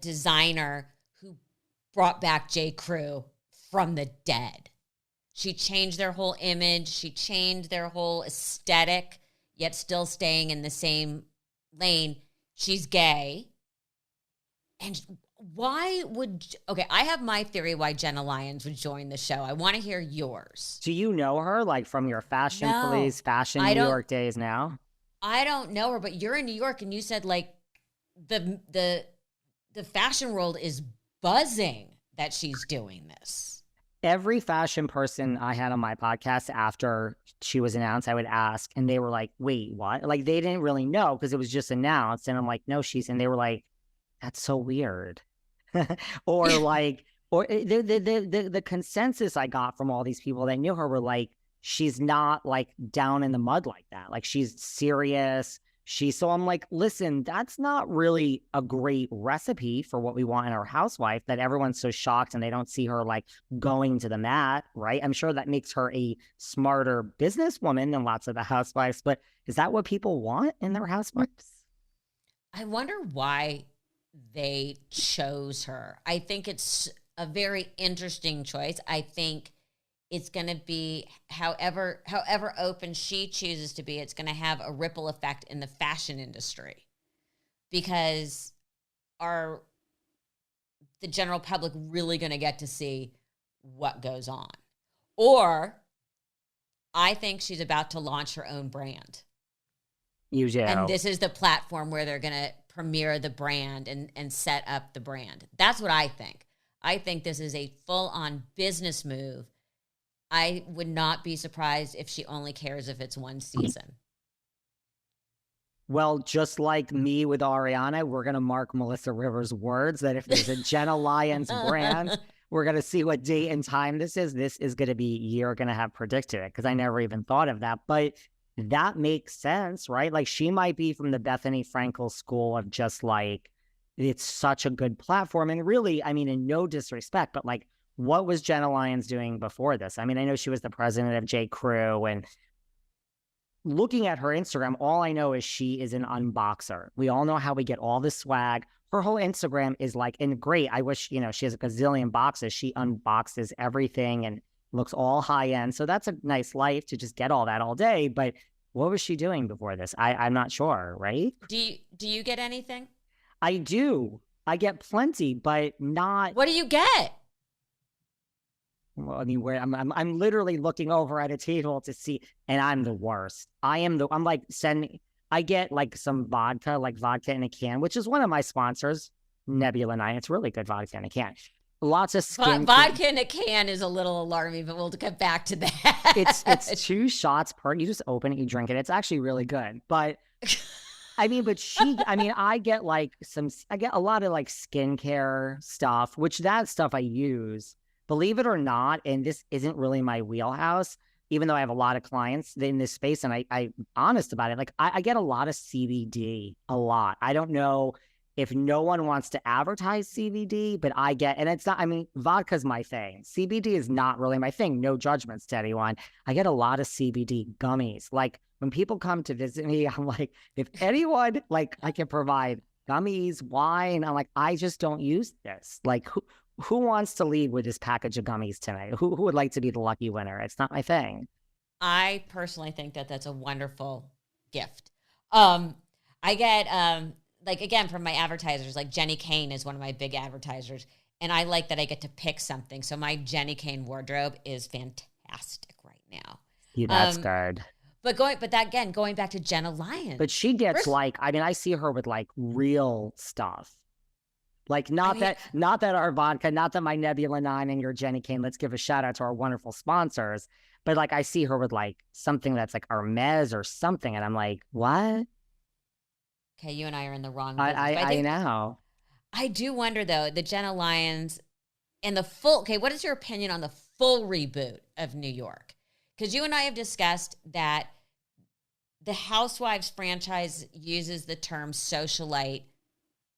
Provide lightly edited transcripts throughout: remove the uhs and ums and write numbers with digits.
designer who brought back J. Crew from the dead. She changed their whole image. She changed their whole aesthetic, yet still staying in the same lane. She's gay. And why would... Okay, I have my theory why Jenna Lyons would join the show. I want to hear yours. Do you know her, like, from your fashion police, fashion New York days now? I don't know her, but you're in New York, and you said, like, the fashion world is buzzing that she's doing this. Every fashion person I had on my podcast after she was announced, I would ask, and they were like, wait, what? Like, they didn't really know because it was just announced. And I'm like, no, and they were like, that's so weird. Or like, or the consensus I got from all these people that knew her were like, she's not like down in the mud like that. Like, she's serious. So I'm like, listen, that's not really a great recipe for what we want in our housewife, that everyone's so shocked and they don't see her like going to the mat, right? I'm sure that makes her a smarter businesswoman than lots of the housewives, but is that what people want in their housewives? I wonder why they chose her. I think it's a very interesting choice. I think it's going to be however open she chooses to be, it's going to have a ripple effect in the fashion industry, because are the general public really going to get to see what goes on? Or I think she's about to launch her own brand. You do. And this is the platform where they're going to premiere the brand and set up the brand. That's what I think. I think this is a full-on business move. I would not be surprised if she only cares if it's one season. Well, just like me with Ariana, we're going to mark Melissa Rivers' words that if there's a Jenna Lyons brand, we're going to see what date and time this is. This is going to be, you're going to have predicted it, because I never even thought of that. But that makes sense, right? Like, she might be from the Bethany Frankel school of just like, it's such a good platform. And really, I mean, in no disrespect, but like, what was Jenna Lyons doing before this? I mean, I know she was the president of J. Crew, and looking at her Instagram, all I know is she is an unboxer. We all know how we get all this swag. Her whole Instagram is like, and great. I wish, she has a gazillion boxes. She unboxes everything and looks all high end. So that's a nice life to just get all that all day. But what was she doing before this? I'm not sure, right? Do you get anything? I do. I get plenty, but not. What do you get? Well, I mean, where I'm literally looking over at a table to see, and I'm the worst. I'm like I get like some vodka, like vodka in a can, which is one of my sponsors, Nebula 9. It's really good vodka in a can. Lots of skin. Vodka in a can is a little alarming, but we'll get back to that. It's 2 shots per. You just open it, you drink it. It's actually really good. But I mean, I get a lot of like skincare stuff, which that stuff I use. Believe it or not, and this isn't really my wheelhouse, even though I have a lot of clients in this space, and I'm honest about it. Like, I get a lot of CBD, a lot. I don't know if no one wants to advertise CBD, but I get, and it's not, I mean, vodka's my thing. CBD is not really my thing. No judgments to anyone. I get a lot of CBD gummies. Like, when people come to visit me, I'm like, if anyone, like, I can provide gummies, wine, I'm like, I just don't use this. Like, who wants to leave with this package of gummies tonight? Who would like to be the lucky winner? It's not my thing. I personally think that that's a wonderful gift. I get, like, again, from my advertisers, like Jenny Kane is one of my big advertisers, and I like that I get to pick something. So my Jenny Kane wardrobe is fantastic right now. Yeah, that's good. But going back to Jenna Lyons. But she gets I see her with like real stuff. Like, not that our vodka, not that my Nebula 9 and your Jenny Kane, let's give a shout out to our wonderful sponsors. But like, I see her with like something that's like Hermes or something. And I'm like, what? Okay, you and I are in the wrong business. I know. I do wonder though, the Jenna Lyons and the full, okay, what is your opinion on the full reboot of New York? Because you and I have discussed that the Housewives franchise uses the term socialite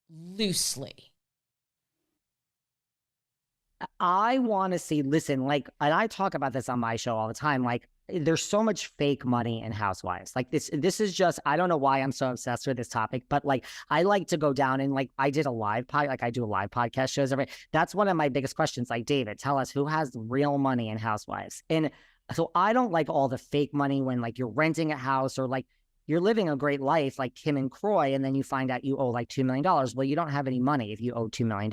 loosely. I want to see, listen, like, and I talk about this on my show all the time, like, there's so much fake money in Housewives. Like this is just, I don't know why I'm so obsessed with this topic, but like I like to go down and like I do live podcast shows that's one of my biggest questions. Like, David, tell us who has real money in Housewives. And so I don't like all the fake money when like you're renting a house or like you're living a great life like Kim and Croy, and then you find out you owe like $2 million. Well, you don't have any money if you owe $2 million.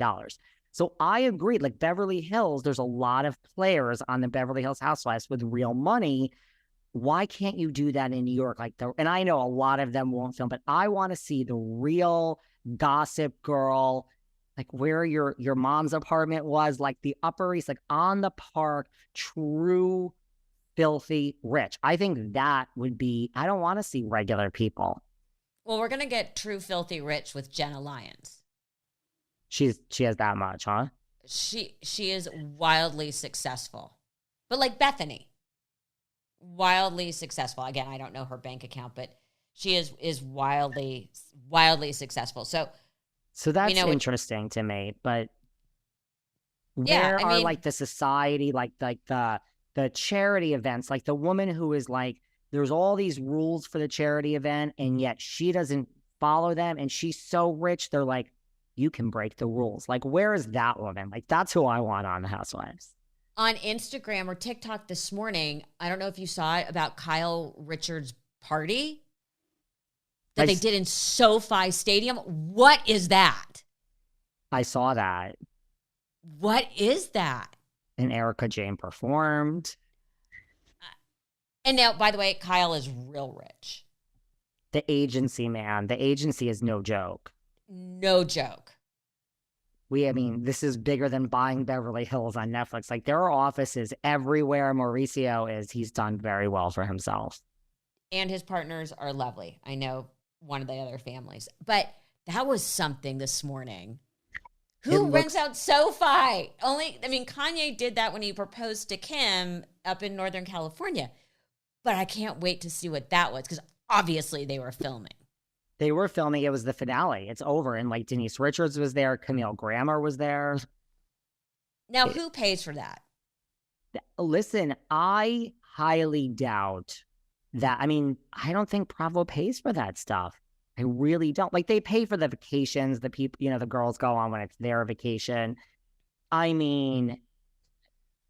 So I agree, like Beverly Hills, there's a lot of players on the Beverly Hills Housewives with real money. Why can't you do that in New York? And I know a lot of them won't film, but I want to see the real Gossip Girl, like where your mom's apartment was, like the Upper East, like on the Park, true filthy rich. I think that would be, I don't want to see regular people. Well, we're going to get true filthy rich with Jenna Lyons. She has that much, huh? She is wildly successful. But like Bethany, wildly successful. Again, I don't know her bank account, but she is wildly successful. So that's interesting to me. But where are like the society, like the charity events, like the woman who is like, there's all these rules for the charity event, and yet she doesn't follow them, and she's so rich, they're like, you can break the rules. Like, where is that woman? Like, that's who I want on the Housewives. On Instagram or TikTok this morning, I don't know if you saw it, about Kyle Richards' party that they did in SoFi Stadium. What is that? I saw that. What is that? And Erica Jane performed. And now, by the way, Kyle is real rich. The agency, man. The agency is no joke. No joke. I mean, this is bigger than buying Beverly Hills on Netflix. Like, there are offices everywhere Mauricio is. He's done very well for himself. And his partners are lovely. I know one of the other families. But that was something this morning. Who rents out SoFi? Kanye did that when he proposed to Kim up in Northern California. But I can't wait to see what that was, because obviously they were filming. They were filming. It was the finale. It's over. And like Denise Richards was there. Camille Grammer was there. Now, who pays for that? Listen, I highly doubt that. I mean, I don't think Bravo pays for that stuff. I really don't. Like, they pay for the vacations the people, the girls go on when it's their vacation. I mean,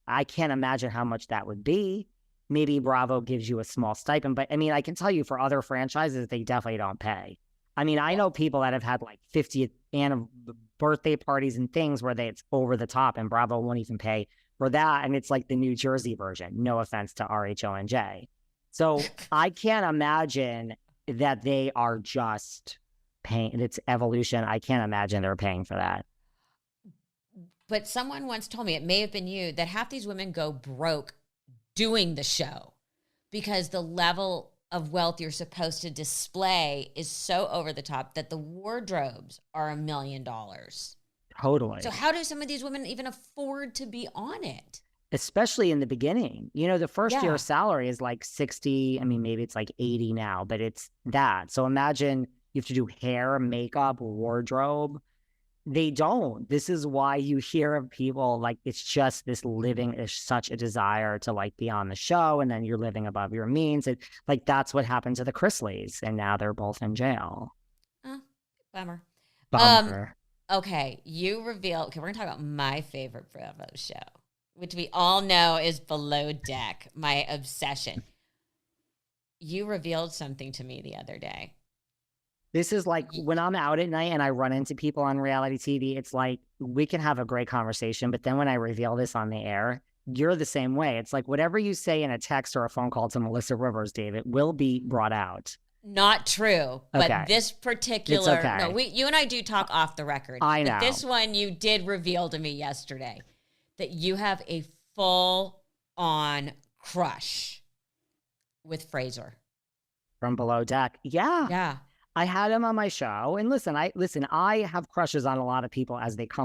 I can't imagine how much that would be. Maybe Bravo gives you a small stipend, but I mean, I can tell you for other franchises, they definitely don't pay. I mean, I know people that have had like 50th birthday parties and things where it's over the top, and Bravo won't even pay for that. And it's like the New Jersey version. No offense to RHONY. So I can't imagine that they are just paying. It's evolution. I can't imagine they're paying for that. But someone once told me, it may have been you, that half these women go broke doing the show because the level of wealth you're supposed to display is so over the top that the wardrobes are $1 million. Totally. So how do some of these women even afford to be on it? Especially in the beginning. The first year salary is like 60. I mean, maybe it's like 80 now, but it's that. So imagine you have to do hair, makeup, wardrobe. They don't. This is why you hear of people like, it's just this living is such a desire to like be on the show, and then you're living above your means. Like, that's what happened to the Chrisleys, and now they're both in jail. Oh, bummer. Okay, you reveal. Okay, we're gonna talk about my favorite Bravo show, which we all know is Below Deck, my obsession. You revealed something to me the other day. This is like when I'm out at night and I run into people on reality TV, it's like we can have a great conversation. But then when I reveal this on the air, you're the same way. It's like whatever you say in a text or a phone call to Melissa Rivers, David, will be brought out. Not true. But this particular, it's okay. No, you and I do talk off the record. I know. But this one you did reveal to me yesterday that you have a full-on crush with Fraser. From Below Deck. Yeah. Yeah. I had him on my show. And listen, I have crushes on a lot of people as they come